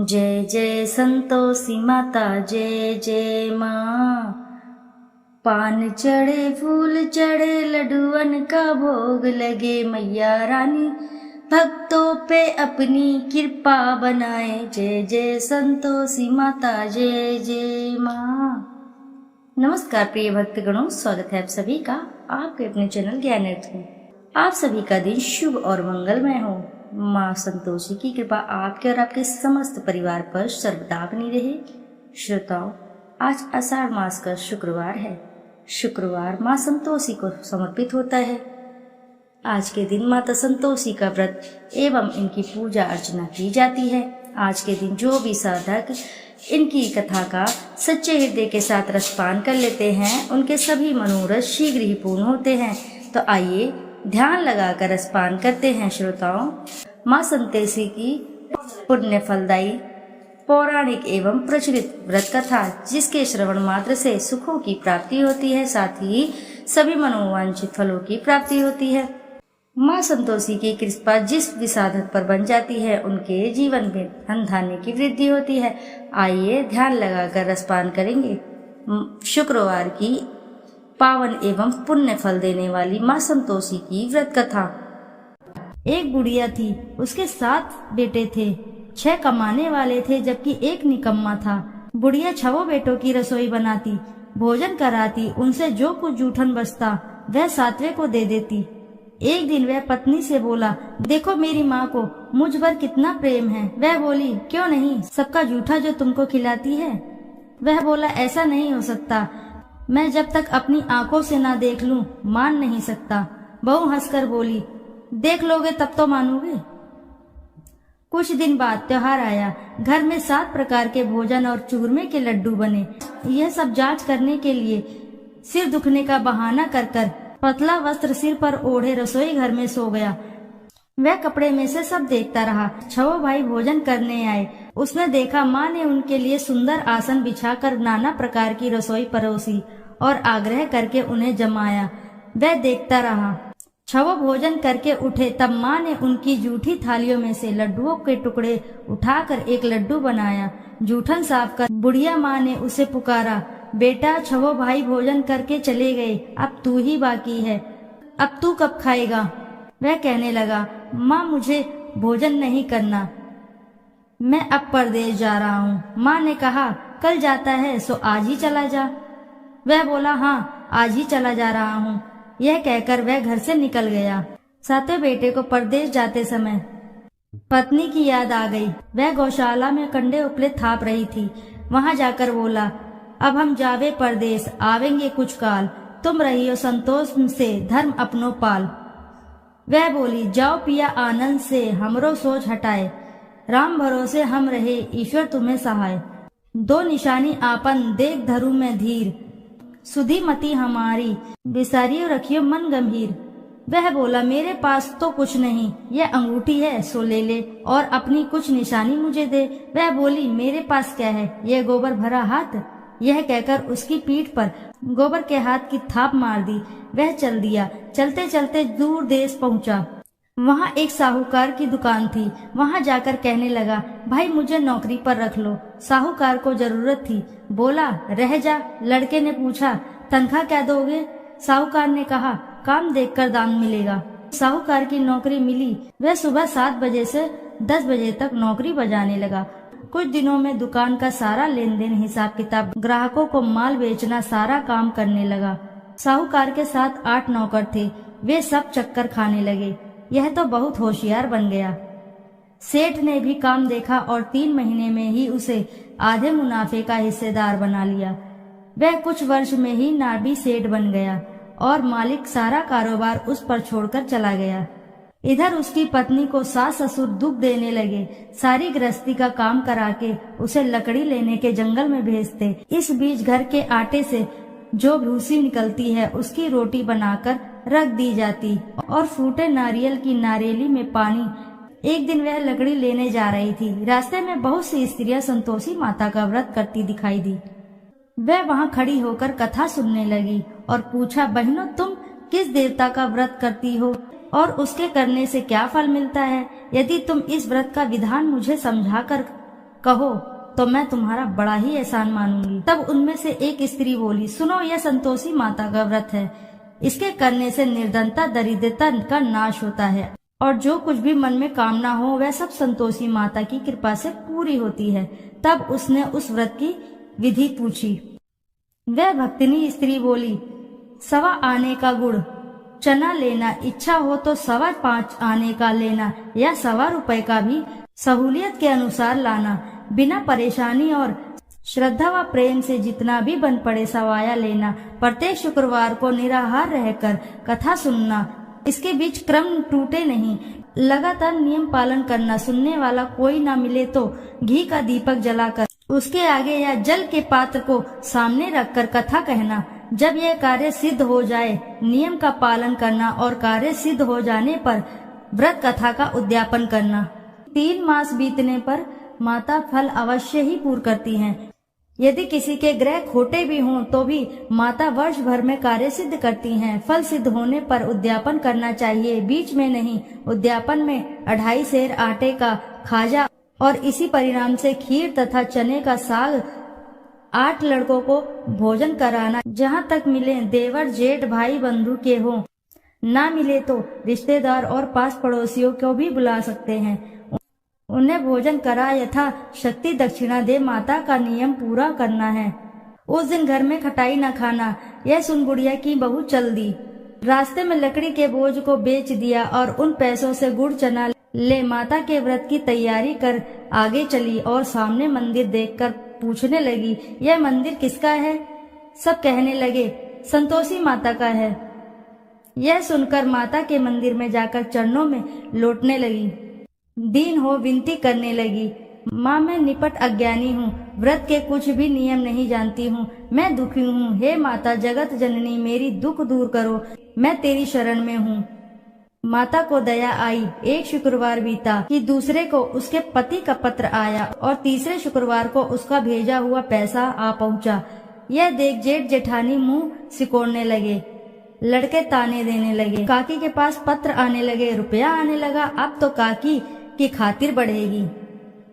जय जय संतोषी माता जय जय माँ। पान चढ़े फूल चढ़े लड्डूअन का भोग लगे, मैया रानी भक्तों पे अपनी कृपा बनाए। जय जय संतोषी माता जय जय माँ। नमस्कार प्रिय भक्तगणों, स्वागत है आप सभी का आपके अपने चैनल ज्ञानार्थ में। आप सभी का दिन शुभ और मंगलमय हो। माँ संतोषी की कृपा आपके और आपके समस्त परिवार पर सर्वदा बनी रहे। श्रोताओं, आज आषाढ़ मास का शुक्रवार है। शुक्रवार माँ संतोषी को समर्पित होता है। आज के दिन माता संतोषी का व्रत एवं इनकी पूजा अर्चना की जाती है। आज के दिन जो भी साधक इनकी कथा का सच्चे हृदय के साथ रसपान कर लेते हैं, उनके सभी मनोरथ शीघ्र ही पूर्ण होते हैं। तो आइए ध्यान लगाकर रसपान करते हैं। श्रोताओं, माँ संतोषी की पुण्य फलदायी पौराणिक एवं प्रचलित व्रत कथा, जिसके श्रवण मात्र से सुखों की प्राप्ति होती है, साथ ही सभी मनोवांछित फलों की प्राप्ति होती है। माँ संतोषी की कृपा जिस भी साधक पर बन जाती है, उनके जीवन में धन धान्य की वृद्धि होती है। आइए ध्यान लगाकर रसपान करेंगे शुक्रवार की पावन एवं पुण्य फल देने वाली माँ संतोषी की व्रत कथा। एक बुढ़िया थी, उसके 7 बेटे थे। 6 कमाने वाले थे जबकि एक निकम्मा था। बुढ़िया 6 बेटों की रसोई बनाती, भोजन कराती, उनसे जो कुछ जूठन बचता वह 7वें को दे देती। एक दिन वह पत्नी से बोला, देखो मेरी माँ को मुझ पर कितना प्रेम है। वह बोली, क्यों नहीं, सबका जूठा जो तुमको खिलाती है। वह बोला, ऐसा नहीं हो सकता, मैं जब तक अपनी आंखों से ना देख लूं मान नहीं सकता। बहू हंसकर बोली, देख लोगे तब तो मानोगे। कुछ दिन बाद त्योहार आया। घर में 7 प्रकार के भोजन और चूरमे के लड्डू बने। यह सब जांच करने के लिए सिर दुखने का बहाना कर पतला वस्त्र सिर पर ओढ़े रसोई घर में सो गया। वह कपड़े में से सब देखता रहा। 6 भाई भोजन करने आए। उसने देखा माँ ने उनके लिए सुंदर आसन बिछाकर नाना प्रकार की रसोई परोसी और आग्रह करके उन्हें जमाया। वह देखता रहा। 6 भोजन करके उठे तब माँ ने उनकी जूठी थालियों में से लड्डुओं के टुकड़े उठाकर एक लड्डू बनाया। जूठन साफ कर बुढ़िया माँ ने उसे पुकारा, बेटा 6 भाई भोजन करके चले गए, अब तू ही बाकी है, अब तू कब खाएगा। वह कहने लगा, माँ मुझे भोजन नहीं करना, मैं अब परदेश जा रहा हूँ। माँ ने कहा, कल जाता है सो आज ही चला जा। वह बोला, हाँ आज ही चला जा रहा हूँ। यह कहकर वह घर से निकल गया। 7वें बेटे को परदेश जाते समय पत्नी की याद आ गई। वह गौशाला में कंडे उपले थाप रही थी। वहां जाकर बोला, अब हम जावे परदेश, आवेंगे कुछ काल, तुम रहियो संतोष से धर्म अपनो पाल। वह बोली, जाओ पिया आनंद से, हमरो सोच हटाए, राम भरोसे हम रहे, ईश्वर तुम्हें सहाय। 2 निशानी आपन देख धरू में धीर, सुधी मती हमारी, बिसारियो रखियो मन गंभीर। वह बोला, मेरे पास तो कुछ नहीं, यह अंगूठी है सो ले ले और अपनी कुछ निशानी मुझे दे। वह बोली, मेरे पास क्या है, यह गोबर भरा हाथ। यह कहकर उसकी पीठ पर गोबर के हाथ की थाप मार दी। वह चल दिया। चलते चलते दूर देश पहुंचा। वहां एक साहूकार की दुकान थी। वहां जाकर कहने लगा, भाई मुझे नौकरी पर रख लो। साहूकार को जरूरत थी। बोला, रह जा। लड़के ने पूछा, तनख्वाह क्या दोगे। साहूकार ने कहा, काम देखकर दाम मिलेगा। साहूकार की नौकरी मिली। वह सुबह 7 बजे से 10 बजे तक नौकरी बजाने लगा। कुछ दिनों में दुकान का सारा लेन देन, हिसाब किताब, ग्राहकों को माल बेचना, सारा काम करने लगा। साहूकार के साथ 8 नौकर थे। वे सब चक्कर खाने लगे। यह तो बहुत होशियार बन गया। सेठ ने भी काम देखा और 3 महीने में ही उसे आधे मुनाफे का हिस्सेदार बना लिया। वह कुछ वर्ष में ही नाबी सेठ बन गया और मालिक सारा कारोबार उस पर छोड़कर चला गया। इधर उसकी पत्नी को सास ससुर दुख देने लगे। सारी गृहस्थी का काम करा के उसे लकड़ी लेने के जंगल में भेजते। इस बीच घर के आटे से जो भूसी निकलती है उसकी रोटी बनाकर रख दी जाती और फूटे नारियल की नारेली में पानी। एक दिन वह लकड़ी लेने जा रही थी। रास्ते में बहुत सी स्त्रियां संतोषी माता का व्रत करती दिखाई दी। वह वहां खड़ी होकर कथा सुनने लगी और पूछा, बहनों तुम किस देवता का व्रत करती हो और उसके करने से क्या फल मिलता है। यदि तुम इस व्रत का विधान मुझे समझाकर कहो तो मैं तुम्हारा बड़ा ही एहसान मानूंगी। तब उनमें से एक स्त्री बोली, सुनो, यह संतोषी माता का व्रत है। इसके करने से निर्धनता दरिद्रता का नाश होता है और जो कुछ भी मन में कामना हो वह सब संतोषी माता की कृपा से पूरी होती है। तब उसने उस व्रत की विधि पूछी। वह भक्तिनी स्त्री बोली, 1.25 आने का गुड़ चना लेना, इच्छा हो तो 5.25 आने का लेना या 1.25 रुपए का भी सहूलियत के अनुसार लाना। बिना परेशानी और श्रद्धा व प्रेम से जितना भी बन पड़े सवाया लेना। प्रत्येक शुक्रवार को निराहार रहकर कथा सुनना, इसके बीच क्रम टूटे नहीं। लगातार नियम पालन करना। सुनने वाला कोई ना मिले तो घी का दीपक जलाकर उसके आगे या जल के पात्र को सामने रखकर कथा कहना। जब यह कार्य सिद्ध हो जाए नियम का पालन करना और कार्य सिद्ध हो जाने पर व्रत कथा का उद्यापन करना। 3 मास बीतने पर माता फल अवश्य ही पूर्ण करती हैं। यदि किसी के ग्रह खोटे भी हों तो भी माता वर्ष भर में कार्य सिद्ध करती हैं। फल सिद्ध होने पर उद्यापन करना चाहिए, बीच में नहीं। उद्यापन में 2.5 सेर आटे का खाजा और इसी परिणाम से खीर तथा चने का साग 8 लड़कों को भोजन कराना। जहाँ तक मिले देवर जेठ भाई बंधु के हों, ना मिले तो रिश्तेदार और पास पड़ोसियों को भी बुला सकते हैं। उन्हें भोजन करा यथा शक्ति दक्षिणा दे माता का नियम पूरा करना है। उस दिन घर में खटाई न खाना। यह सुन बुढ़िया की बहू चल दी। रास्ते में लकड़ी के बोझ को बेच दिया और उन पैसों से गुड़ चना ले माता के व्रत की तैयारी कर आगे चली और सामने मंदिर देखकर पूछने लगी, यह मंदिर किसका है? सब कहने लगे, संतोषी माता का है। यह सुनकर माता के मंदिर में जाकर चरणों में लौटने लगी। दीन हो विनती करने लगी, माँ मैं निपट अज्ञानी हूँ, व्रत के कुछ भी नियम नहीं जानती हूँ, मैं दुखी हूँ। हे माता जगत जननी मेरी दुख दूर करो, मैं तेरी शरण में हूँ। माता को दया आई। एक शुक्रवार बीता कि दूसरे को उसके पति का पत्र आया और तीसरे शुक्रवार को उसका भेजा हुआ पैसा आ पहुँचा। यह देख जेठ जेठानी मुंह सिकोड़ने लगे, लड़के ताने देने लगे। काकी के पास पत्र आने लगे, रुपया आने लगा। अब तो काकी की खातिर बढ़ेगी।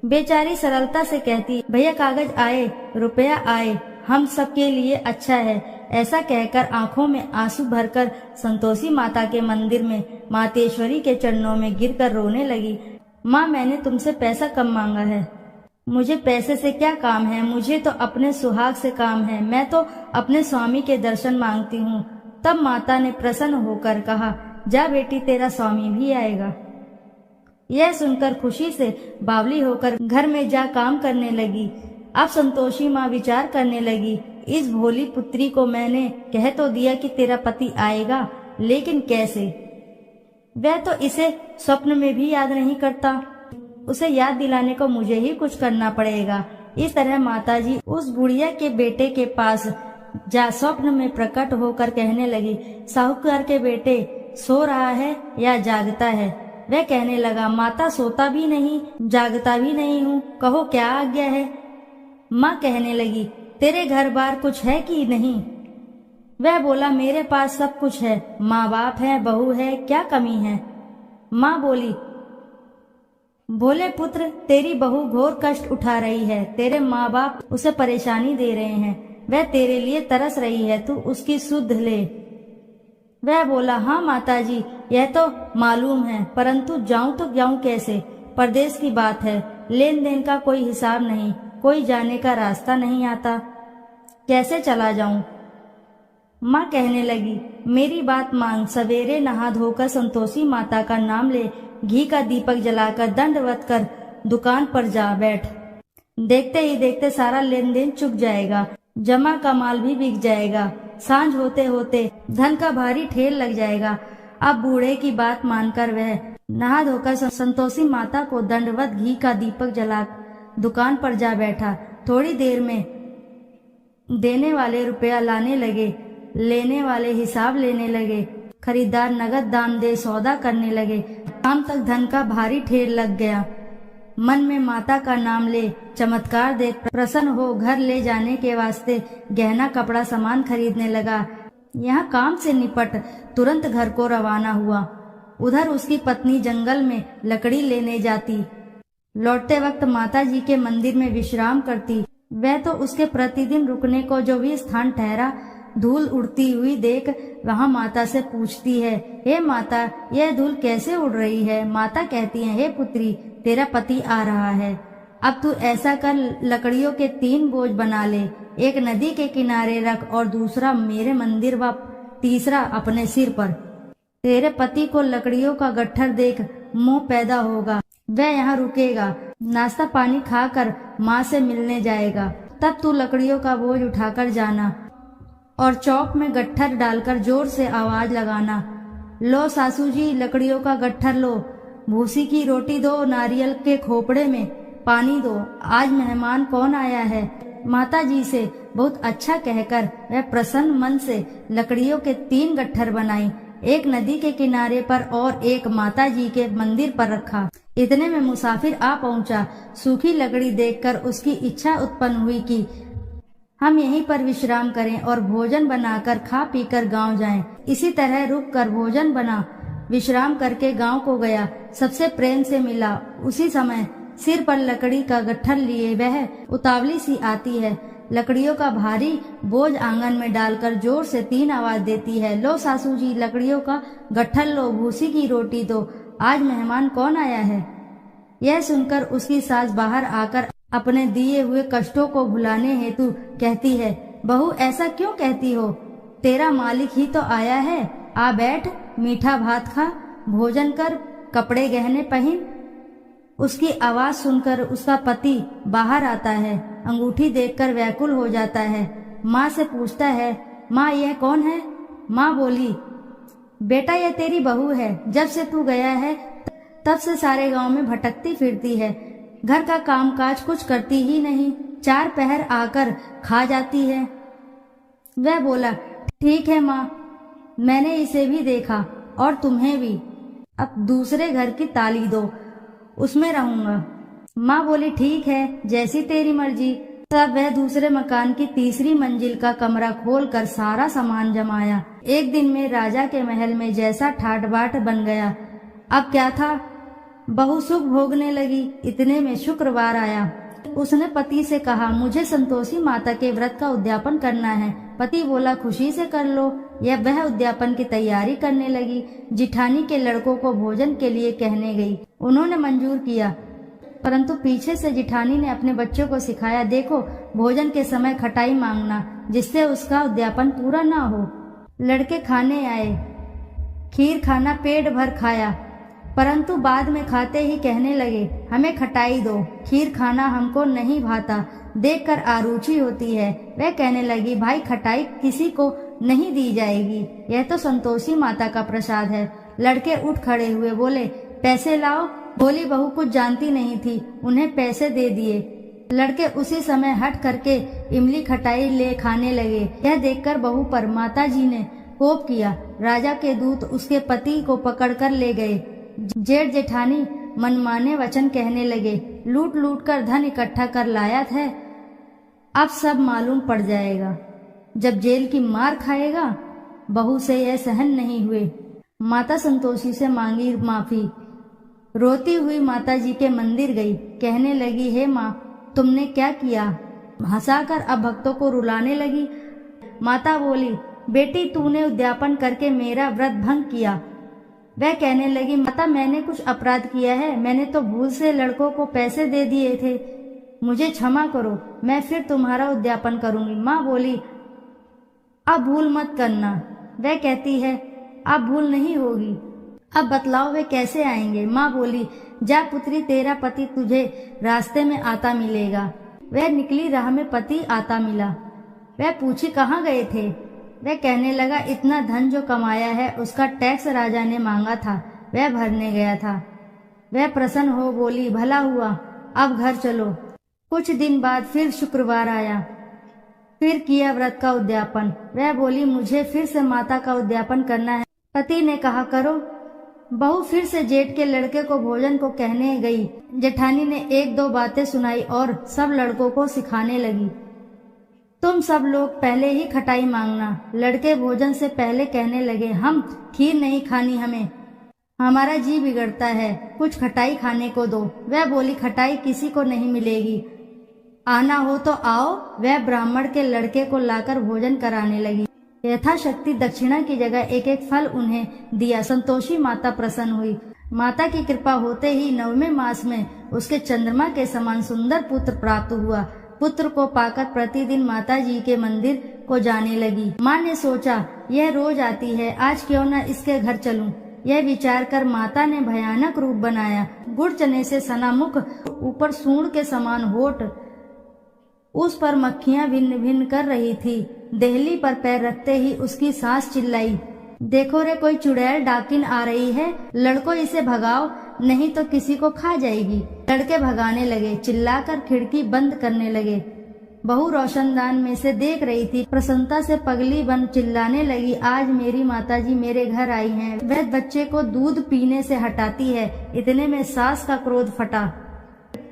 बेचारी सरलता से कहती, भैया कागज आए, रुपया आए, हम सबके लिए अच्छा है। ऐसा कहकर आंखों में आंसू भरकर संतोषी माता के मंदिर में मातेश्वरी के चरणों में गिरकर रोने लगी। माँ मैंने तुमसे पैसा कम मांगा है, मुझे पैसे से क्या काम है, मुझे तो अपने सुहाग से काम है, मैं तो अपने स्वामी के दर्शन मांगती हूँ। तब माता ने प्रसन्न होकर कहा, जा बेटी तेरा स्वामी भी आएगा। यह सुनकर खुशी से बावली होकर घर में जा काम करने लगी। अब संतोषी माँ विचार करने लगी, इस भोली पुत्री को मैंने कह तो दिया कि तेरा पति आएगा, लेकिन कैसे? वह तो इसे स्वप्न में भी याद नहीं करता। उसे याद दिलाने को मुझे ही कुछ करना पड़ेगा। इस तरह माताजी उस बुढ़िया के बेटे के पास जा स्वप्न में प्रकट होकर कहने लगी, साहूकार के बेटे सो रहा है या जागता है? वह कहने लगा, माता सोता भी नहीं जागता भी नहीं हूँ, कहो क्या आज्ञा है? माँ कहने लगी, तेरे घर बार कुछ है कि नहीं? वह बोला, मेरे पास सब कुछ है, माँ बाप है, बहू है, क्या कमी है? माँ बोली, भोले पुत्र तेरी बहू घोर कष्ट उठा रही है, तेरे माँ बाप उसे परेशानी दे रहे हैं, वह तेरे लिए तरस रही है, तू उसकी सुध ले। वह बोला, हाँ माताजी यह तो मालूम है, परंतु जाऊं तो जाऊं कैसे? परदेश की बात है, लेन देन का कोई हिसाब नहीं, कोई जाने का रास्ता नहीं आता, कैसे चला जाऊं? माँ कहने लगी, मेरी बात मान, सवेरे नहा धोकर संतोषी माता का नाम ले, घी का दीपक जलाकर दंडवत कर दुकान पर जा बैठ। देखते ही देखते सारा लेन देन चुक जाएगा, जमा का माल भी बिक जाएगा, सांझ होते होते धन का भारी ठेल लग जाएगा। अब बूढ़े की बात मानकर वह नहा धोकर संतोषी माता को दंडवत घी का दीपक जला दुकान पर जा बैठा। थोड़ी देर में देने वाले रुपया लाने लगे, लेने वाले हिसाब लेने लगे, खरीदार नगद दाम दे सौदा करने लगे। शाम तक धन का भारी ठेर लग गया। मन में माता का नाम ले, चमत्कार देख प्रसन्न हो घर ले जाने के वास्ते गहना कपड़ा सामान खरीदने लगा। यहाँ काम से निपट तुरंत घर को रवाना हुआ। उधर उसकी पत्नी जंगल में लकड़ी लेने जाती। लौटते वक्त माता जी के मंदिर में विश्राम करती। वह तो उसके प्रतिदिन रुकने को जो भी स्थान ठहरा, धूल उड़ती हुई देख वहां माता से पूछती है, हे माता, यह धूल कैसे उड़ रही है? माता कहती है, हे पुत्री, तेरा पति आ रहा है। अब तू ऐसा कर, लकड़ियों के 3 बोझ बना ले, एक नदी के किनारे रख और दूसरा मेरे मंदिर व तीसरा अपने सिर पर। तेरे पति को लकड़ियों का गट्ठर देख मोह पैदा होगा, वह यहाँ रुकेगा, नाश्ता पानी खाकर माँ से मिलने जाएगा। तब तू लकड़ियों का बोझ उठाकर जाना और चौक में गट्ठर डालकर जोर से आवाज लगाना, लो सासू जी, लकड़ियों का गट्ठर लो, भूसी की रोटी दो, नारियल के खोपड़े में पानी दो, आज मेहमान कौन आया है। माता जी से बहुत अच्छा कहकर वह प्रसन्न मन से लकड़ियों के 3 गट्ठर बनाई, एक नदी के किनारे पर और एक माता जी के मंदिर पर रखा। इतने में मुसाफिर आ पहुंचा। सूखी लकड़ी देखकर उसकी इच्छा उत्पन्न हुई कि हम यहीं पर विश्राम करें और भोजन बनाकर खा पीकर गांव जाएं। इसी तरह रुक कर भोजन बना, विश्राम करके गांव को गया, सबसे प्रेम से मिला। उसी समय सिर पर लकड़ी का गट्ठर लिए वह उतावली सी आती है, लकड़ियों का भारी बोझ आंगन में डालकर जोर से 3 आवाज देती है, लो सासू जी, लकड़ियों का गट्ठर लो, भूसी की रोटी दो, आज मेहमान कौन आया है। यह सुनकर उसकी सास बाहर आकर अपने दिए हुए कष्टों को भुलाने हेतु कहती है, बहू ऐसा क्यों कहती हो, तेरा मालिक ही तो आया है, आ बैठ, मीठा भात खा, भोजन कर, कपड़े गहने पहन। उसकी आवाज सुनकर उसका पति बाहर आता है, अंगूठी देखकर व्याकुल हो जाता है। माँ से पूछता है, माँ यह कौन है? माँ बोली, बेटा यह तेरी बहू है, जब से तू गया है तब से सारे गांव में भटकती फिरती है, घर का कामकाज कुछ करती ही नहीं, 4 पहर आकर खा जाती है। वह बोला, ठीक है माँ, मैंने इसे भी देखा और तुम्हें भी, अब दूसरे घर की ताली दो, उसमें रहूंगा। माँ बोली, ठीक है, जैसी तेरी मर्जी। तब वह दूसरे मकान की 3री मंजिल का कमरा खोलकर सारा सामान जमाया। एक दिन में राजा के महल में जैसा ठाट बाट बन गया। अब क्या था, बहू सुख भोगने लगी। इतने में शुक्रवार आया। उसने पति से कहा, मुझे संतोषी माता के व्रत का उद्यापन करना है। पति बोला, खुशी से कर लो। यह वह उद्यापन की तैयारी करने लगी। जिठानी के लड़कों को भोजन के लिए कहने गई। उन्होंने मंजूर किया, परंतु पीछे से जिठानी ने अपने बच्चों को सिखाया, देखो भोजन के समय खटाई मांगना, जिससे उसका उद्यापन पूरा ना हो। लड़के खाने आए, खीर खाना पेट भर खाया, परंतु बाद में खाते ही कहने लगे, हमें खटाई दो, खीर खाना हमको नहीं भाता, देखकर आरुचि होती है। वह कहने लगी, भाई खटाई किसी को नहीं दी जाएगी, यह तो संतोषी माता का प्रसाद है। लड़के उठ खड़े हुए, बोले, पैसे लाओ। बोली बहू कुछ जानती नहीं थी, उन्हें पैसे दे दिए। लड़के उसी समय हट करके इमली खटाई ले खाने लगे। यह देखकर बहू पर माता जी ने कोप किया। राजा के दूत उसके पति को पकड़कर ले गए। जेठ जेठानी मनमाने वचन कहने लगे, लूट लूट कर धन इकट्ठा कर लाया था, अब सब मालूम पड़ जाएगा, जब जेल की मार खाएगा। बहू से यह सहन नहीं हुए। माता संतोषी से मांगी माफी। रोती हुई माता जी के मंदिर गई, कहने लगी, हे माँ, तुमने क्या किया? हंसाकर अब भक्तों को रुलाने लगी। माता बोली, बेटी तूने उद्यापन करके मेरा व्रत भंग किया। वह कहने लगी, माता मैंने कुछ अपराध किया है, मैंने तो भूल से लड़कों को पैसे दे दिए थे, मुझे क्षमा करो, मैं फिर तुम्हारा उद्यापन करूंगी। माँ बोली, अब भूल मत करना। वह कहती है, अब भूल नहीं होगी। अब बतलाओ वे कैसे आएंगे? माँ बोली, जा पुत्री, तेरा पति तुझे रास्ते में आता मिलेगा। वह निकली, राह में पति आता मिला। वह पूछी, कहाँ गए थे? वह कहने लगा, इतना धन जो कमाया है उसका टैक्स राजा ने मांगा था, वह भरने गया था। वह प्रसन्न हो बोली, भला हुआ, अब घर चलो। कुछ दिन बाद फिर शुक्रवार आया, फिर किया व्रत का उद्यापन। वह बोली, मुझे फिर से माता का उद्यापन करना है। पति ने कहा, करो। बहू फिर से जेठ के लड़के को भोजन को कहने गई। जेठानी ने 1-2 बातें सुनाई और सब लड़कों को सिखाने लगी, तुम सब लोग पहले ही खटाई मांगना। लड़के भोजन से पहले कहने लगे, हम खीर नहीं खानी, हमारा जी बिगड़ता है, कुछ खटाई खाने को दो। वह बोली, खटाई किसी को नहीं मिलेगी, आना हो तो आओ। वह ब्राह्मण के लड़के को लाकर भोजन कराने लगी। यथाशक्ति दक्षिणा की जगह एक एक फल उन्हें दिया। संतोषी माता प्रसन्न हुई। माता की कृपा होते ही 9वें मास में उसके चंद्रमा के समान सुंदर पुत्र प्राप्त हुआ। पुत्र को पाकर प्रतिदिन माता जी के मंदिर को जाने लगी। माँ ने सोचा, यह रोज आती है, आज क्यों न इसके घर चलूं। यह विचार कर माता ने भयानक रूप बनाया। गुड़ चने से सना मुख, ऊपर सूंड के समान होठ, उस पर मक्खियां भिन्न भिन्न कर रही थी। देहली पर पैर रखते ही उसकी सास चिल्लाई, देखो रे, कोई चुड़ैल डाकिन आ रही है, लड़को इसे भगाओ, नहीं तो किसी को खा जाएगी। लड़के भगाने लगे, चिल्लाकर खिड़की बंद करने लगे। बहू रोशनदान में से देख रही थी। प्रसन्नता से पगली बन चिल्लाने लगी, आज मेरी माताजी मेरे घर आई हैं। वह बच्चे को दूध पीने से हटाती है। इतने में सास का क्रोध फटा।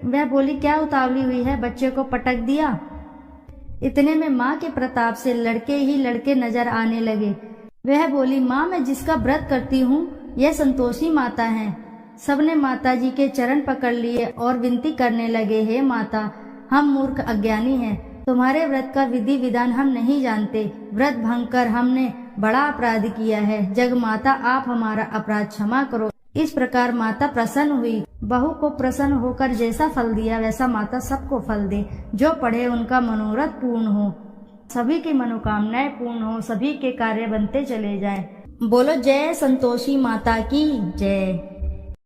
वह बोली, क्या उतावली हुई है, बच्चे को पटक दिया। इतने में माँ के प्रताप से लड़के ही लड़के नजर आने लगे। वह बोली, माँ, मैं जिसका व्रत करती हूँ यह संतोषी माता है। सबने माताजी के चरण पकड़ लिए और विनती करने लगे, हे माता, हम मूर्ख अज्ञानी हैं, तुम्हारे व्रत का विधि विधान हम नहीं जानते। व्रत भंग कर हमने बड़ा अपराध किया है। जग माता, आप हमारा अपराध क्षमा करो। इस प्रकार माता प्रसन्न हुई। बहू को प्रसन्न होकर जैसा फल दिया वैसा माता सबको फल दे। जो पढ़े उनका मनोरथ पूर्ण हो, सभी की मनोकामनाएं पूर्ण हो, सभी के कार्य बनते चले जाएं। बोलो जय संतोषी माता की जय।